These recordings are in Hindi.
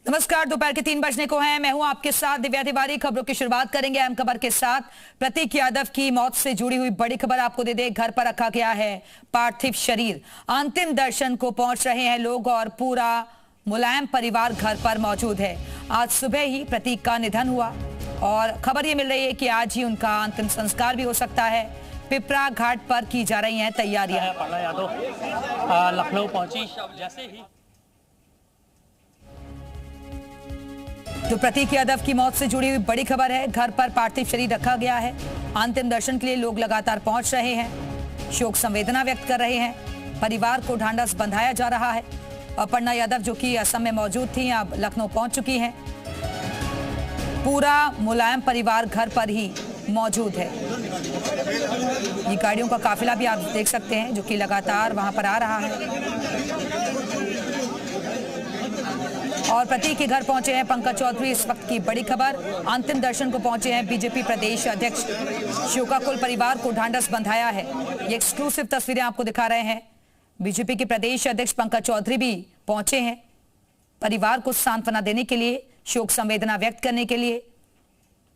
नमस्कार। दोपहर के 3 बजने को हैं। मैं हूं आपके साथ दिव्या तिवारी। खबरों की शुरुआत करेंगे अहम खबर के साथ। प्रतीक यादव की मौत से जुड़ी हुई बड़ी खबर आपको दे दे। घर पर रखा गया है पार्थिव शरीर। अंतिम दर्शन को पहुंच रहे हैं लोग और पूरा मुलायम परिवार घर पर मौजूद है। आज सुबह ही प्रतीक का निधन हुआ और खबर ये मिल रही है कि आज ही उनका अंतिम संस्कार भी हो सकता है। पिपरा घाट पर की जा रही हैं तैयारियां। अपर्णा यादव लखनऊ पहुंची जैसे ही तो प्रतीक यादव की मौत से जुड़ी हुई बड़ी खबर है। घर पर पार्थिव शरीर रखा गया है। अंतिम दर्शन के लिए लोग लगातार पहुंच रहे हैं, शोक संवेदना व्यक्त कर रहे हैं। परिवार को ढांढस बंधाया जा रहा है। अपर्णा यादव जो कि असम में मौजूद थी, अब लखनऊ पहुंच चुकी हैं। पूरा मुलायम परिवार घर पर ही मौजूद है। ये गाड़ियों का काफिला भी आप देख सकते हैं जो कि लगातार वहां पर आ रहा है। और प्रतीक के घर पहुंचे हैं पंकज चौधरी। इस वक्त की बड़ी खबर, अंतिम दर्शन को पहुंचे हैं बीजेपी प्रदेश अध्यक्ष। शोकाकुल परिवार को ढांढस बंधाया है। ये एक्सक्लूसिव तस्वीरें आपको दिखा रहे हैं। बीजेपी के प्रदेश अध्यक्ष पंकज चौधरी भी पहुंचे हैं परिवार को सांत्वना देने के लिए, शोक संवेदना व्यक्त करने के लिए।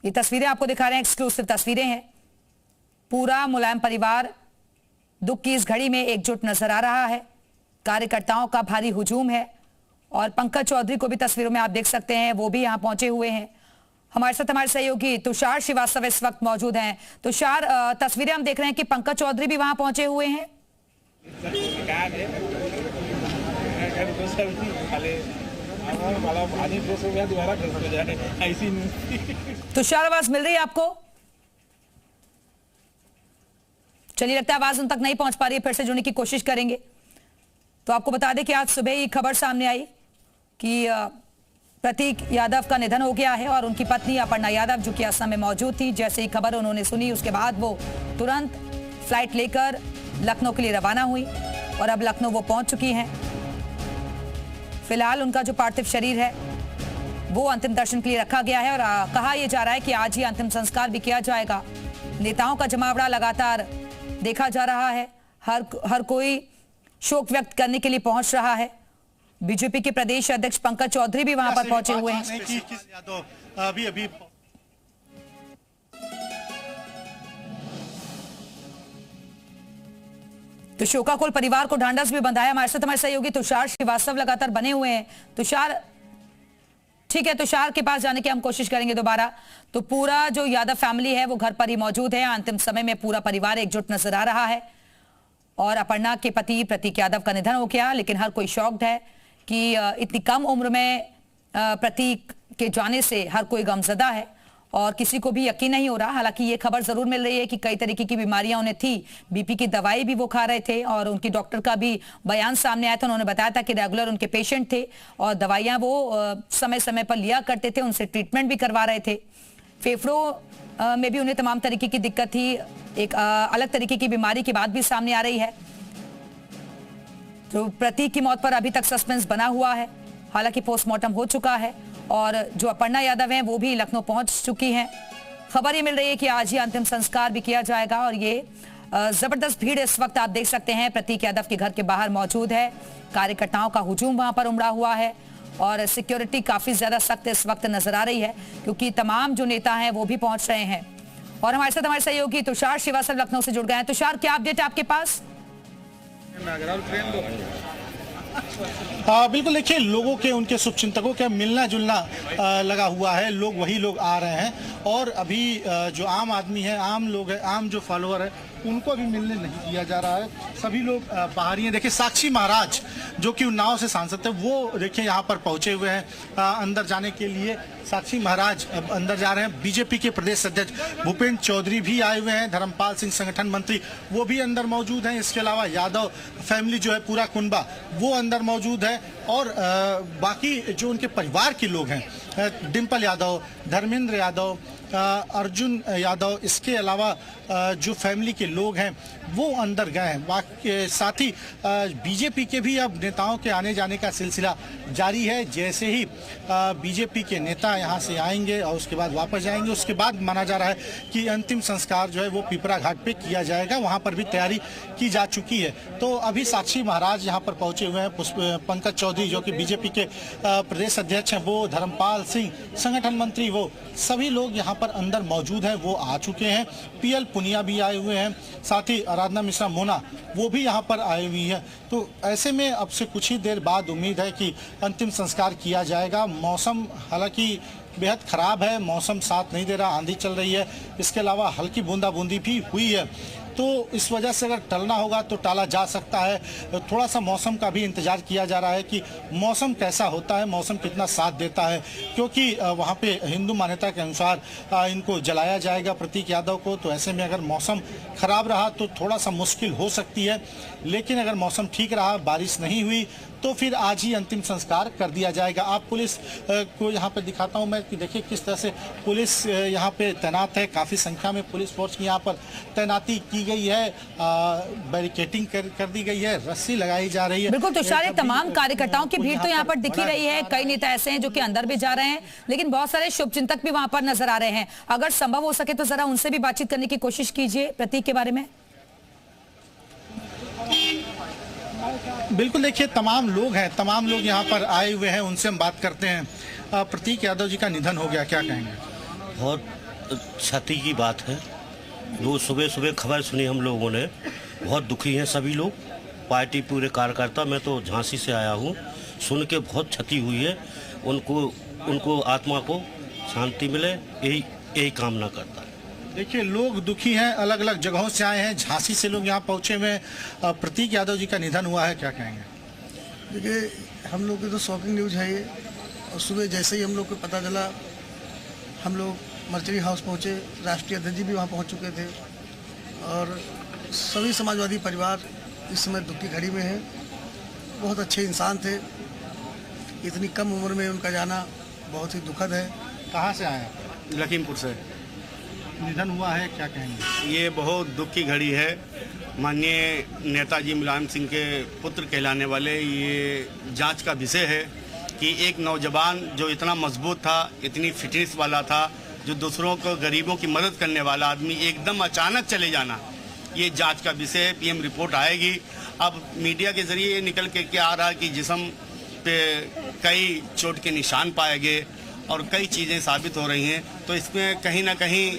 ये तस्वीरें आपको दिखा रहे हैं, एक्सक्लूसिव तस्वीरें हैं। पूरा मुलायम परिवार दुख की इस घड़ी में एकजुट नजर आ रहा है। कार्यकर्ताओं का भारी हुजूम है और पंकज चौधरी को भी तस्वीरों में आप देख सकते हैं, वो भी यहां पहुंचे हुए हैं। हमारे साथ हमारे सहयोगी तुषार श्रीवास्तव इस वक्त मौजूद हैं। तुषार, तस्वीरें हम देख रहे हैं कि पंकज चौधरी भी वहां पहुंचे हुए हैं। तुषार, आवाज मिल रही है आपको? चलिए, लगता है आवाज उन तक नहीं पहुंच पा रही है, फिर से जुड़ने की कोशिश करेंगे। तो आपको बता दें कि आज सुबह ही खबर सामने आई कि प्रतीक यादव का निधन हो गया है और उनकी पत्नी अपर्णा यादव जो कि असम में मौजूद थी, जैसे ही खबर उन्होंने सुनी उसके बाद वो तुरंत फ्लाइट लेकर लखनऊ के लिए रवाना हुई और अब लखनऊ वो पहुंच चुकी हैं। फिलहाल उनका जो पार्थिव शरीर है वो अंतिम दर्शन के लिए रखा गया है और कहा यह जा रहा है कि आज ही अंतिम संस्कार भी किया जाएगा। नेताओं का जमावड़ा लगातार देखा जा रहा है। हर कोई शोक व्यक्त करने के लिए पहुंच रहा है। बीजेपी के प्रदेश अध्यक्ष पंकज चौधरी भी वहां पर पहुंचे हुए हैं। अभी तो शोकाकुल परिवार को ढांढस भी बंधाया। हमारे साथ हमारे सहयोगी तुषार श्रीवास्तव लगातार बने हुए हैं। तुषार, ठीक है, तुषार के पास जाने की हम कोशिश करेंगे दोबारा। तो पूरा जो यादव फैमिली है वो घर पर ही मौजूद है। अंतिम समय में पूरा परिवार एकजुट नजर आ रहा है और अपर्णा के पति प्रतीक यादव का निधन हो गया, लेकिन हर कोई शॉक्ड है कि इतनी कम उम्र में प्रतीक के जाने से हर कोई गमजदा है और किसी को भी यकीन नहीं हो रहा। हालांकि ये खबर जरूर मिल रही है कि कई तरीके की बीमारियां उन्हें थी, बीपी की दवाई भी वो खा रहे थे और उनकी डॉक्टर का भी बयान सामने आया था। उन्होंने बताया था कि रेगुलर उनके पेशेंट थे और दवाइयां वो समय समय पर लिया करते थे, उनसे ट्रीटमेंट भी करवा रहे थे। फेफड़ों में भी उन्हें तमाम तरीके की दिक्कत थी। एक अलग तरीके की बीमारी की बात भी सामने आ रही है। तो प्रतीक की मौत पर अभी तक सस्पेंस बना हुआ है। हालांकि पोस्टमार्टम हो चुका है और जो अपर्णा यादव हैं वो भी लखनऊ पहुंच चुकी हैं। खबर ये मिल रही है कि आज ही अंतिम संस्कार भी किया जाएगा और ये जबरदस्त भीड़ इस वक्त आप देख सकते हैं प्रतीक यादव के घर के बाहर मौजूद है। कार्यकर्ताओं का हुजूम वहां पर उमड़ा हुआ है और सिक्योरिटी काफी ज्यादा सख्त इस वक्त नजर आ रही है क्योंकि तमाम जो नेता हैं वो भी पहुंच रहे हैं। और हमारे साथ हमारे सहयोगी तुषार श्रीवास्तव लखनऊ से जुड़ गए हैं। तुषार, क्या अपडेट है आपके पास? बिल्कुल, देखिए, लोगों के, उनके शुभचिंतकों के मिलना जुलना लगा हुआ है। लोग वही लोग आ रहे हैं और अभी जो आम आदमी है, आम लोग है, आम जो फॉलोअर है, उनको अभी मिलने नहीं दिया जा रहा है। सभी लोग बाहर ही हैं। देखिए, साक्षी महाराज जो कि उन्नाव से सांसद थे, वो देखिए यहाँ पर पहुंचे हुए हैं अंदर जाने के लिए। साक्षी महाराज अंदर जा रहे हैं। बीजेपी के प्रदेश अध्यक्ष भूपेंद्र चौधरी भी आए हुए हैं। धर्मपाल सिंह संगठन मंत्री वो भी अंदर मौजूद हैं। इसके अलावा यादव फैमिली जो है, पूरा कुनबा, वो अंदर मौजूद है और बाकी जो उनके परिवार के लोग हैं, डिम्पल यादव, धर्मेंद्र यादव, अर्जुन यादव, इसके अलावा जो फैमिली के लोग हैं वो अंदर गए हैं। साथ ही बीजेपी के भी अब नेताओं के आने जाने का सिलसिला जारी है। जैसे ही बीजेपी के नेता यहाँ से आएंगे और उसके बाद वापस जाएंगे, उसके बाद माना जा रहा है कि अंतिम संस्कार जो है वो पिपरा घाट पे किया जाएगा। वहाँ पर भी तैयारी की जा चुकी है। तो अभी साक्षी महाराज यहाँ पर पहुंचे हुए हैं। पंकज चौधरी जो कि बीजेपी के प्रदेश अध्यक्ष हैं, वो धर्मपाल सिंह संगठन मंत्री, वो सभी लोग यहाँ पर अंदर मौजूद हैं, वो आ चुके हैं। पीएल पुनिया भी आए हुए हैं, साथ ही आराधना मिश्रा मोना वो भी यहाँ पर आई हुई है। तो ऐसे में अब से कुछ ही देर बाद उम्मीद है कि अंतिम संस्कार किया जाएगा। मौसम हालांकि बेहद खराब है, मौसम साथ नहीं दे रहा, आंधी चल रही है, इसके अलावा हल्की बूंदाबूंदी भी हुई है। तो इस वजह से अगर टलना होगा तो टाला जा सकता है। थोड़ा सा मौसम का भी इंतजार किया जा रहा है कि मौसम कैसा होता है, मौसम कितना साथ देता है, क्योंकि वहाँ पे हिंदू मान्यता के अनुसार इनको जलाया जाएगा प्रतीक यादव को। तो ऐसे में अगर मौसम खराब रहा तो थोड़ा सा मुश्किल हो सकती है, लेकिन अगर मौसम ठीक रहा, बारिश नहीं हुई, तो फिर आज ही अंतिम संस्कार कर दिया जाएगा। आप पुलिस को यहाँ पे दिखाता हूँ मैं कि देखिए किस तरह से पुलिस यहाँ पे तैनात है। काफ़ी संख्या में पुलिस फोर्स की यहाँ पर तैनाती की गई है, बैरिकेटिंग कर दी गई है, रस्सी लगाई जा रही है। बिल्कुल तुषार, तमाम कार्यकर्ताओं की भीड़ तो यहाँ पर दिखी रही है। कई नेता ऐसे हैं जो कि अंदर भी जा रहे हैं, लेकिन बहुत सारे शुभचिंतक भी वहां पर नजर आ रहे हैं। अगर संभव हो सके तो जरा उनसे भी बातचीत करने की कोशिश कीजिए प्रतीक के बारे में। बिल्कुल, देखिए तमाम लोग हैं, तमाम लोग यहाँ पर आए हुए हैं, उनसे हम बात करते हैं। प्रतीक यादव जी का निधन हो गया, क्या कहेंगे? बहुत क्षति की बात है। वो सुबह सुबह खबर सुनी हम लोगों ने, बहुत दुखी हैं सभी लोग, पार्टी पूरे कार्यकर्ता। मैं तो झांसी से आया हूँ, सुन के बहुत क्षति हुई है। उनको आत्मा को शांति मिले, यही कामना करता है। देखिए लोग दुखी हैं, अलग अलग जगहों से आए हैं, झांसी से लोग यहाँ पहुँचे हुए हैं। प्रतीक यादव जी का निधन हुआ है, क्या कहेंगे? देखिए हम लोग की तो शॉकिंग न्यूज़ है ये, और सुबह जैसे ही हम लोग को पता चला, हम लोग मर्चरी हाउस पहुँचे। राष्ट्रीय अध्यक्ष जी भी वहाँ पहुँच चुके थे, और सभी समाजवादी परिवार इस समय दुख की घड़ी में है। बहुत अच्छे इंसान थे, इतनी कम उम्र में उनका जाना बहुत ही दुखद है। कहाँ से आए हैं? लखीमपुर से। निधन हुआ है, क्या कहेंगे? ये बहुत दुख की घड़ी है। माननीय नेताजी मुलायम सिंह के पुत्र कहलाने वाले, ये जांच का विषय है कि एक नौजवान जो इतना मजबूत था, इतनी फिटनेस वाला था, जो दूसरों को गरीबों की मदद करने वाला आदमी, एकदम अचानक चले जाना, ये जांच का विषय है। पीएम रिपोर्ट आएगी। अब मीडिया के जरिए ये निकल के आ रहा है कि जिस्म पे कई चोट के निशान पाए गए और कई चीज़ें साबित हो रही हैं। तो इसमें कहीं ना कहीं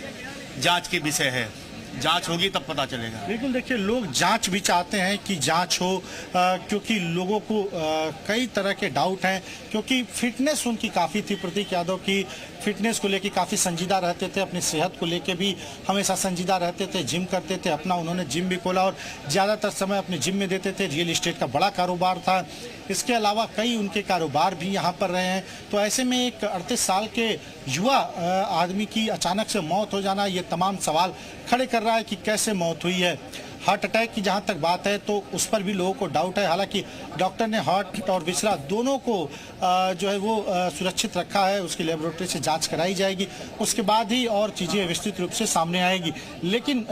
जांच के विषय है, जांच होगी तब पता चलेगा। बिल्कुल, देखिए लोग जांच भी चाहते हैं कि जांच हो, क्योंकि लोगों को कई तरह के डाउट हैं, क्योंकि फिटनेस उनकी काफ़ी थी। प्रतीक यादव की फिटनेस को लेके काफ़ी संजीदा रहते थे, अपनी सेहत को लेके भी हमेशा संजीदा रहते थे, जिम करते थे, अपना उन्होंने जिम भी खोला और ज़्यादातर समय अपने जिम में देते थे। रियल इस्टेट का बड़ा कारोबार था, इसके अलावा कई उनके कारोबार भी यहाँ पर रहे हैं। तो ऐसे में एक 38 साल के युवा आदमी की अचानक से मौत हो जाना, ये तमाम सवाल खड़े कर रहा है कि कैसे मौत हुई है। हार्ट अटैक की जहां तक बात है तो उस पर भी लोगों को डाउट है। हालांकि डॉक्टर ने हार्ट और विसरा दोनों को जो है वो सुरक्षित रखा है, उसकी लेबोरेटरी से जांच कराई जाएगी, उसके बाद ही और चीज़ें विस्तृत रूप से सामने आएगी। लेकिन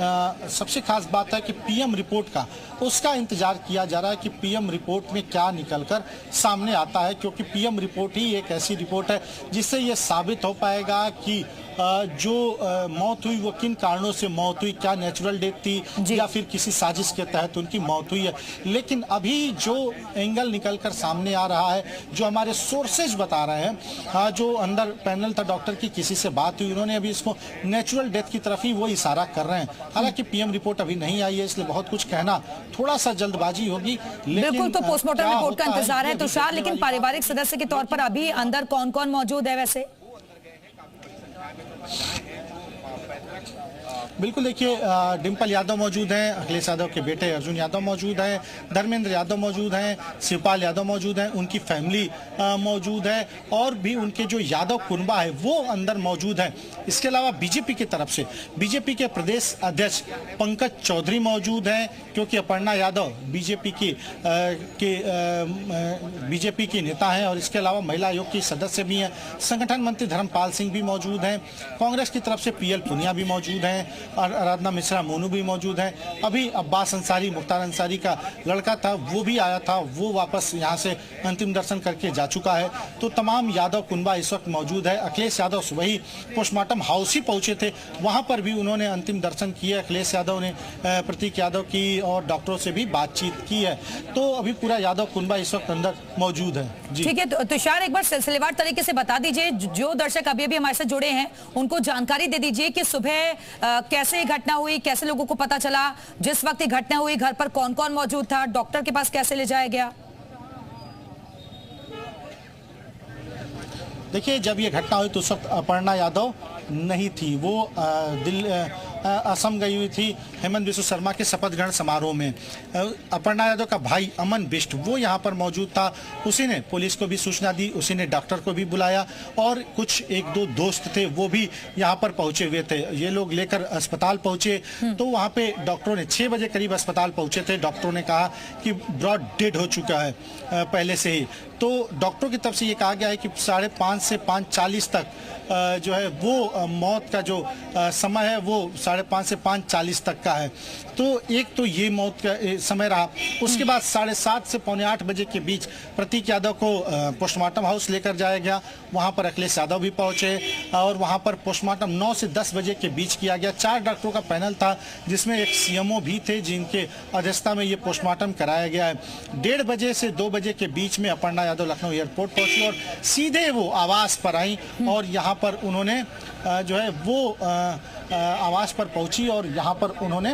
सबसे खास बात है कि पीएम रिपोर्ट का, उसका इंतजार किया जा रहा है कि पीएम रिपोर्ट में क्या निकलकर सामने आता है, क्योंकि पीएम रिपोर्ट ही एक ऐसी रिपोर्ट है जिससे ये साबित हो पाएगा कि जो मौत हुई वो किन कारणों से मौत हुई, क्या नेचुरल डेथ थी या फिर किसी साजिश के तहत उनकी मौत हुई है। लेकिन अभी जो एंगल निकलकर सामने आ रहा है, जो हमारे सोर्सेज बता रहे हैं, जो अंदर पैनल था डॉक्टर की, किसी से बात हुई, उन्होंने अभी इसको नेचुरल डेथ की तरफ ही वो इशारा कर रहे हैं। हालांकि पीएम रिपोर्ट अभी नहीं आई है, इसलिए बहुत कुछ कहना थोड़ा सा जल्दबाजी होगी। बिल्कुल, तो पोस्टमार्टम रिपोर्ट का इंतजार है तुषार। लेकिन पारिवारिक सदस्य के तौर पर अभी अंदर कौन कौन मौजूद है वैसे? बिल्कुल, देखिए डिम्पल यादव मौजूद हैं, अखिलेश यादव के बेटे अर्जुन यादव मौजूद हैं, धर्मेंद्र यादव मौजूद हैं, शिवपाल यादव मौजूद हैं, उनकी फैमिली मौजूद है, और भी उनके जो यादव कुनबा है वो अंदर मौजूद हैं। इसके अलावा बीजेपी की तरफ से बीजेपी के प्रदेश अध्यक्ष पंकज चौधरी मौजूद हैं, क्योंकि अपर्णा यादव बीजेपी की नेता हैं, और इसके अलावा महिला आयोग की सदस्य भी हैं। संगठन मंत्री धर्मपाल सिंह भी मौजूद हैं। कांग्रेस की तरफ से पीएल पुनिया भी मौजूद हैं। आराधना मिश्रा मोनू भी मौजूद हैं। अभी अब्बास अंसारी, मुख्तार अंसारी का लड़का था, वो भी आया था, वो वापस यहाँ से अंतिम दर्शन करके जा चुका है। तो तमाम यादव कुनबा इस वक्त मौजूद है। अखिलेश यादव सुबह ही पोस्टमार्टम हाउस ही पहुंचे थे, वहां पर भी उन्होंने अंतिम दर्शन किए। अखिलेश यादव ने प्रतीक यादव की और डॉक्टरों से भी बातचीत की है। तो अभी पूरा यादव कुनबा इस वक्त अंदर मौजूद है। जी ठीक है, तो तुषार एक बार सिलसिलेवार तरीके से बता दीजिए, जो दर्शक अभी अभी हमारे साथ जुड़े हैं उनको जानकारी दे दीजिए कि सुबह कैसे ये घटना हुई, कैसे लोगों को पता चला, जिस वक्त ये घटना हुई घर पर कौन कौन मौजूद था, डॉक्टर के पास कैसे ले जाया गया। देखिए, जब ये घटना हुई तो उस वक्त अपर्णा यादव नहीं थी, वो असम गई हुई थी हेमंत बिस्व शर्मा के शपथ ग्रहण समारोह में। अपर्णा यादव का भाई अमन बिष्ट वो यहाँ पर मौजूद था, उसी ने पुलिस को भी सूचना दी, उसी ने डॉक्टर को भी बुलाया और कुछ एक दो दोस्त थे वो भी यहाँ पर पहुंचे हुए थे। ये लोग लेकर अस्पताल पहुंचे तो वहाँ पे डॉक्टरों ने 6 बजे करीब अस्पताल पहुंचे थे। डॉक्टरों ने कहा कि ब्रॉड डेड हो चुका है पहले से ही। तो डॉक्टरों की तरफ से ये कहा गया है कि 5:30 से 5:40 तक जो है वो मौत का जो समय है वो 5:30 से 5:40 तक का है। तो एक तो ये मौत का समय रहा। उसके बाद 7:30 से 7:45 बजे के बीच प्रतीक यादव को पोस्टमार्टम हाउस लेकर जाया गया। वहां पर अखिलेश यादव भी पहुंचे और वहां पर पोस्टमार्टम 9 से 10 बजे के बीच किया गया। 4 डॉक्टरों का पैनल था जिसमें एक सीएमओ भी थे जिनके अध्यक्षता में ये पोस्टमार्टम कराया गया है। 1:30 बजे से 2 बजे के बीच में अपर्णा यादव लखनऊ एयरपोर्ट पहुंची और सीधे वो आवास पर आई और यहाँ पर उन्होंने जो है वो आवास पर पहुंची और यहाँ पर उन्होंने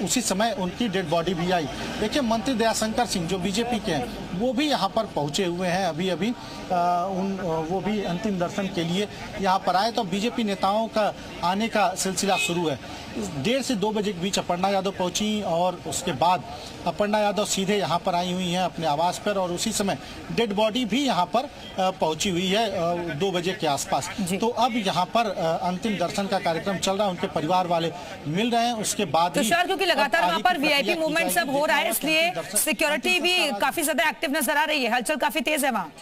उसी समय उनकी डेड बॉडी भी आई। देखिए, मंत्री दयाशंकर सिंह जो बीजेपी के हैं वो भी यहाँ पर पहुंचे हुए हैं अभी अभी वो भी अंतिम दर्शन के लिए यहाँ पर आए। तो बीजेपी नेताओं का आने का सिलसिला शुरू है। 1:30 से 2 बजे के बीच अपर्णा यादव पहुंची और उसके बाद अपर्णा यादव सीधे यहाँ पर आई हुई हैं अपने आवास पर और उसी समय डेड बॉडी भी यहाँ पर पहुंची हुई है 2 बजे के आसपास। तो अब यहाँ पर अंतिम दर्शन का कार्यक्रम चल रहा है, उनके परिवार वाले मिल रहे हैं। उसके बाद तुषार, क्योंकि लगातार वहाँ पर वीआईपी मूवमेंट सब हो रहा है इसलिए सिक्योरिटी भी काफी ज्यादा एक्टिव नजर आ रही है, हलचल काफी तेज है वहाँ।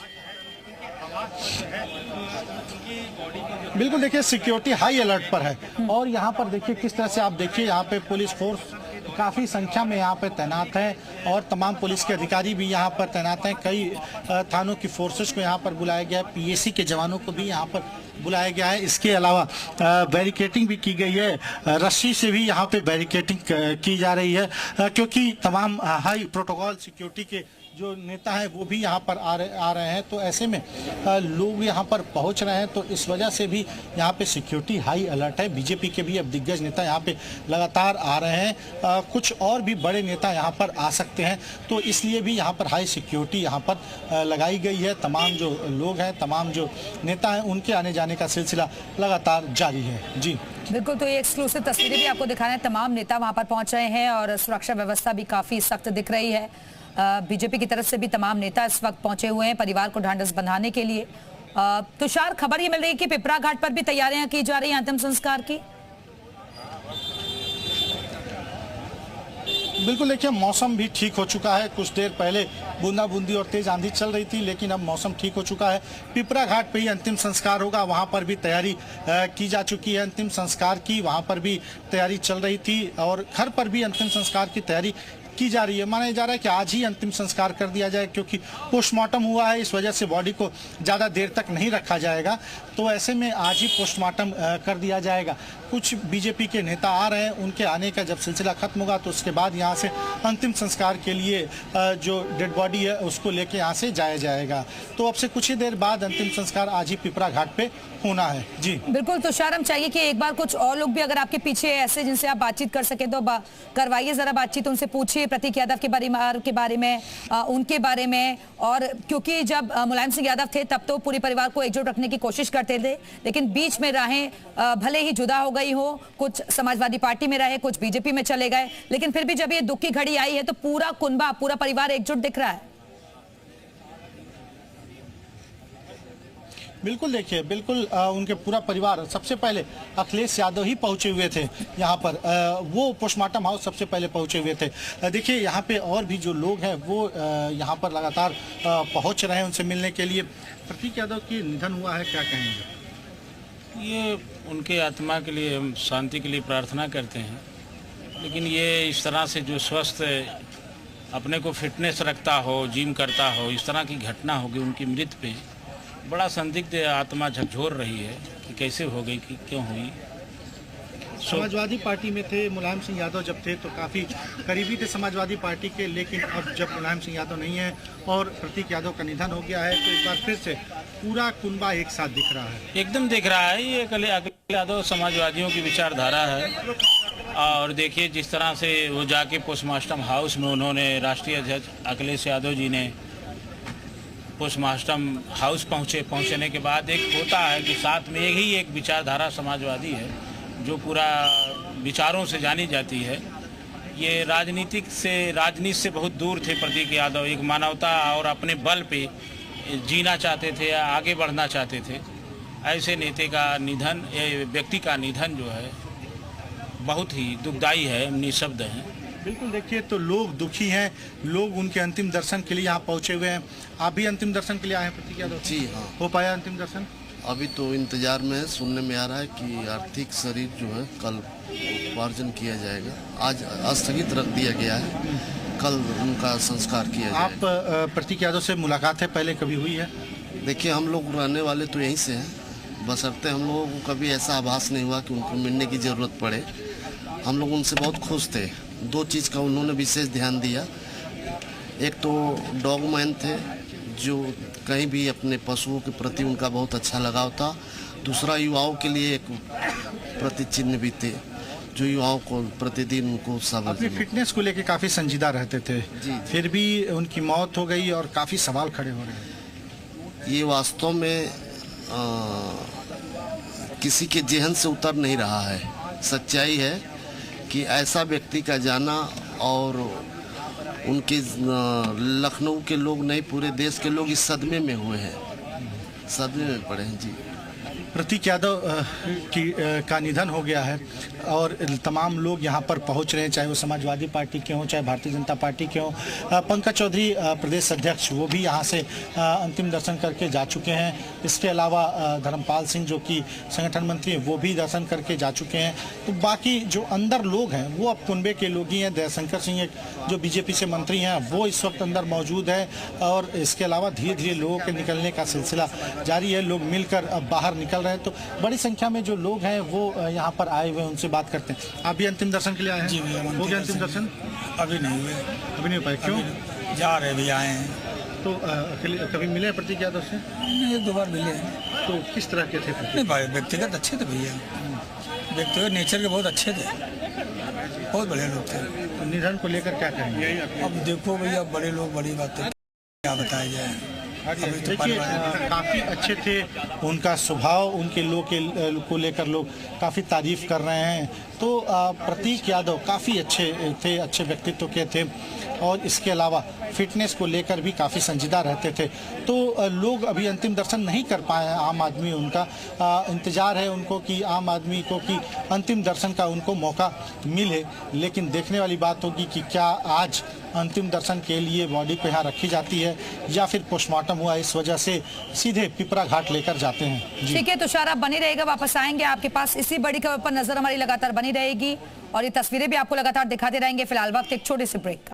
बिल्कुल, देखिए सिक्योरिटी हाई अलर्ट पर है और यहाँ पर देखिए किस तरह से आप देखिए यहाँ पे पुलिस फोर्स काफ़ी संख्या में यहाँ पे तैनात है और तमाम पुलिस के अधिकारी भी यहाँ पर तैनात हैं। कई थानों की फोर्सेस को यहाँ पर बुलाया गया है, पीएसी के जवानों को भी यहाँ पर बुलाया गया है। इसके अलावा बैरिकेटिंग भी की गई है, रस्सी से भी यहाँ पे बैरिकेटिंग की जा रही है क्योंकि तमाम हाई प्रोटोकॉल सिक्योरिटी के जो नेता हैं वो भी यहाँ पर आ रहे हैं। तो ऐसे में लोग यहाँ पर पहुँच रहे हैं तो इस वजह से भी यहाँ पे सिक्योरिटी हाई अलर्ट है। बीजेपी के भी अब दिग्गज नेता यहाँ पे लगातार आ रहे हैं, कुछ और भी बड़े नेता यहाँ पर आ सकते हैं तो इसलिए भी यहाँ पर हाई सिक्योरिटी यहाँ पर लगाई गई है। तमाम जो लोग हैं, तमाम जो नेता हैं, उनके आने जाने का सिलसिला लगातार जारी है। जी बिल्कुल, तो ये एक्सक्लूसिव तस्वीरें भी आपको दिखा रहे हैं। तमाम नेता वहाँ पर पहुँच रहे हैं और सुरक्षा व्यवस्था भी काफ़ी सख्त दिख रही है। बीजेपी की तरफ से भी तमाम नेता इस वक्त पहुंचे हुए हैं परिवार को ढांढस बंधाने के लिए। तुषार, खबर ये मिल रही है कि पिपरा घाट पर भी तैयारियां की जा रही हैं अंतिम संस्कार की। बिल्कुल, देखिए मौसम भी ठीक हो चुका है। कुछ देर पहले बूंदाबूंदी और तेज आंधी चल रही थी लेकिन अब मौसम ठीक हो चुका है। पिपरा घाट पे ही अंतिम संस्कार होगा, वहां पर भी तैयारी की जा चुकी है अंतिम संस्कार की, वहां पर भी तैयारी चल रही थी और घर पर भी अंतिम संस्कार की तैयारी की जा रही है। माना जा रहा है कि आज ही अंतिम संस्कार कर दिया जाए क्योंकि पोस्टमार्टम हुआ है, इस वजह से बॉडी को ज़्यादा देर तक नहीं रखा जाएगा। तो ऐसे में आज ही पोस्टमार्टम कर दिया जाएगा। कुछ बीजेपी के नेता आ रहे हैं, उनके आने का जब सिलसिला खत्म होगा तो उसके बाद यहाँ से अंतिम संस्कार के लिए जो डेड बॉडी है उसको लेके यहाँ से जाया जाएगा। तो अब से कुछ ही देर बाद अंतिम संस्कार आज ही पिपरा घाट पे होना है। जी बिल्कुल तुषार, हम चाहिए कि एक बार कुछ और लोग भी अगर आपके पीछे ऐसे जिनसे आप बातचीत कर सके तो करवाइए जरा बातचीत, उनसे पूछिए प्रतीक यादव के बारे में उनके बारे में। और क्योंकि जब मुलायम सिंह यादव थे तब तो पूरे परिवार को एकजुट रखने की कोशिश करते थे लेकिन बीच में राहें भले ही जुदा हो गई हो, कुछ समाजवादी पार्टी में रहे, कुछ बीजेपी में चले गए, लेकिन फिर भी जब ये दुख की घड़ी आई है तो पूरा कुनबा, पूरा परिवार एकजुट दिख रहा है। बिल्कुल, देखिए बिल्कुल उनके पूरा परिवार, सबसे पहले अखिलेश यादव ही पहुंचे हुए थे यहाँ पर, वो पोस्टमार्टम हाउस सबसे पहले पहुंचे हुए थे। देखिए यहाँ पे और भी जो लोग हैं वो यहाँ पर लगातार पहुंच रहे हैं उनसे मिलने के लिए। प्रतीक यादव की निधन हुआ है, क्या कहेंगे? ये उनके आत्मा के लिए हम शांति के लिए प्रार्थना करते हैं, लेकिन ये इस तरह से जो स्वस्थ अपने को फिटनेस रखता हो, जिम करता हो, इस तरह की घटना होगी उनकी मृत्यु पे बड़ा संदिग्ध आत्मा झकझोर रही है कि कैसे हो गई, कि क्यों हुई। समाजवादी पार्टी में थे मुलायम सिंह यादव जब थे तो काफ़ी करीबी थे समाजवादी पार्टी के, लेकिन अब जब मुलायम सिंह यादव नहीं है और प्रतीक यादव का निधन हो गया है तो एक बार फिर से पूरा कुनबा एक साथ दिख रहा है। एकदम दिख रहा है। ये अखिलेश यादव समाजवादियों की विचारधारा है। और देखिए जिस तरह से वो जाके पोस्टमास्टम हाउस में उन्होंने राष्ट्रीय अध्यक्ष अखिलेश यादव जी ने पोस्टमास्टम हाउस पहुंचने के बाद एक होता है कि साथ में एक विचारधारा समाजवादी है जो पूरा विचारों से जानी जाती है। ये राजनीति से बहुत दूर थे प्रतीक यादव। एक मानवता और अपने बल पे जीना चाहते थे, आगे बढ़ना चाहते थे। ऐसे नेता का निधन, व्यक्ति का निधन जो है बहुत ही दुखदायी है, निःशब्द है। बिल्कुल, देखिए तो लोग दुखी हैं, लोग उनके अंतिम दर्शन के लिए यहाँ पहुँचे हुए हैं। आप भी अंतिम दर्शन के लिए आए हैं प्रतीक यादव? जी हाँ। हो पाया अंतिम दर्शन? अभी तो इंतजार में है, सुनने में आ रहा है कि आर्थिक शरीर जो है कल उपार्जन किया जाएगा। आज स्थगित रख दिया गया है, कल उनका संस्कार किया जाएगा। आप प्रतीक यादव से मुलाकात है पहले कभी हुई है? देखिए हम लोग रहने वाले तो यहीं से हैं, बशर्ते हम लोगों को कभी ऐसा आभास नहीं हुआ कि उनको मिलने की ज़रूरत पड़े। हम लोग उनसे बहुत खुश थे। दो चीज़ का उन्होंने विशेष ध्यान दिया। एक तो डॉगमैन थे जो कहीं भी अपने पशुओं के प्रति उनका बहुत अच्छा लगाव था। दूसरा युवाओं के लिए एक प्रतिचिन्ह भी थे जो युवाओं को प्रतिदिन उनको सब अपनी फिटनेस को लेकर काफ़ी संजीदा रहते थे। फिर भी उनकी मौत हो गई और काफ़ी सवाल खड़े हो रहे हैं। ये वास्तव में किसी के जेहन से उतर नहीं रहा है। सच्चाई है कि ऐसा व्यक्ति का जाना और उनके लखनऊ के लोग नहीं पूरे देश के लोग इस सदमे में हुए हैं, सदमे में पड़े हैं। जी, प्रतीक यादव का निधन हो गया है और तमाम लोग यहाँ पर पहुँच रहे हैं, चाहे वो समाजवादी पार्टी के हों, चाहे भारतीय जनता पार्टी के हों। पंकज चौधरी प्रदेश अध्यक्ष वो भी यहाँ से अंतिम दर्शन करके जा चुके हैं। इसके अलावा धर्मपाल सिंह जो कि संगठन मंत्री हैं वो भी दर्शन करके जा चुके हैं। तो बाकी जो अंदर लोग हैं वो अब कुनबे के लोग ही हैं। दयाशंकर सिंह जो बीजेपी से मंत्री हैं वो इस वक्त अंदर मौजूद है और इसके अलावा धीरे धीरे लोगों के निकलने का सिलसिला जारी है। लोग मिलकर अब बाहर निकल रहे हैं, तो बड़ी संख्या में जो लोग हैं वो यहाँ पर आए हुए हैं, उनसे बात करते हैं। आप भी अंतिम दर्शन के लिए आए हैं? जी, हो गया अंतिम दर्शन? अभी नहीं हुए। अभी नहीं हो पाए, क्यों? जा रहे भी आए हैं। तो कभी मिले प्रतीक यादव से? नहीं, एक दो बार मिले हैं। तो किस तरह के थे? नहीं भाई, व्यक्तिगत अच्छे थे भैया, व्यक्तिगत नेचर के बहुत अच्छे थे, बहुत बढ़िया लोग थे। निधन को लेकर क्या कहेंगे? अब देखो भैया, बड़े लोग बड़ी बातें क्या बताया जाए। देखिए काफ़ी अच्छे थे, उनका स्वभाव, उनके लोग को लेकर लोग काफ़ी तारीफ कर रहे हैं। तो प्रतीक यादव काफ़ी अच्छे थे, अच्छे व्यक्तित्व के थे और इसके अलावा फिटनेस को लेकर भी काफ़ी संजीदा रहते थे। तो लोग अभी अंतिम दर्शन नहीं कर पाए हैं। आम आदमी उनका इंतज़ार है उनको कि आम आदमी को कि अंतिम दर्शन का उनको मौका मिले, लेकिन देखने वाली बात होगी कि क्या आज अंतिम दर्शन के लिए बॉडी को यहाँ रखी जाती है या फिर पोस्टमार्टम हुआ इस वजह से सीधे पिपरा घाट लेकर जाते हैं। ठीक है तुषार, आप बनी रहेगा, वापस आएंगे आपके पास। इसी बड़ी खबर पर नजर हमारी लगातार बनी रहेगी और ये तस्वीरें भी आपको लगातार दिखाते रहेंगे। फिलहाल वक्त एक छोटे से ब्रेक का।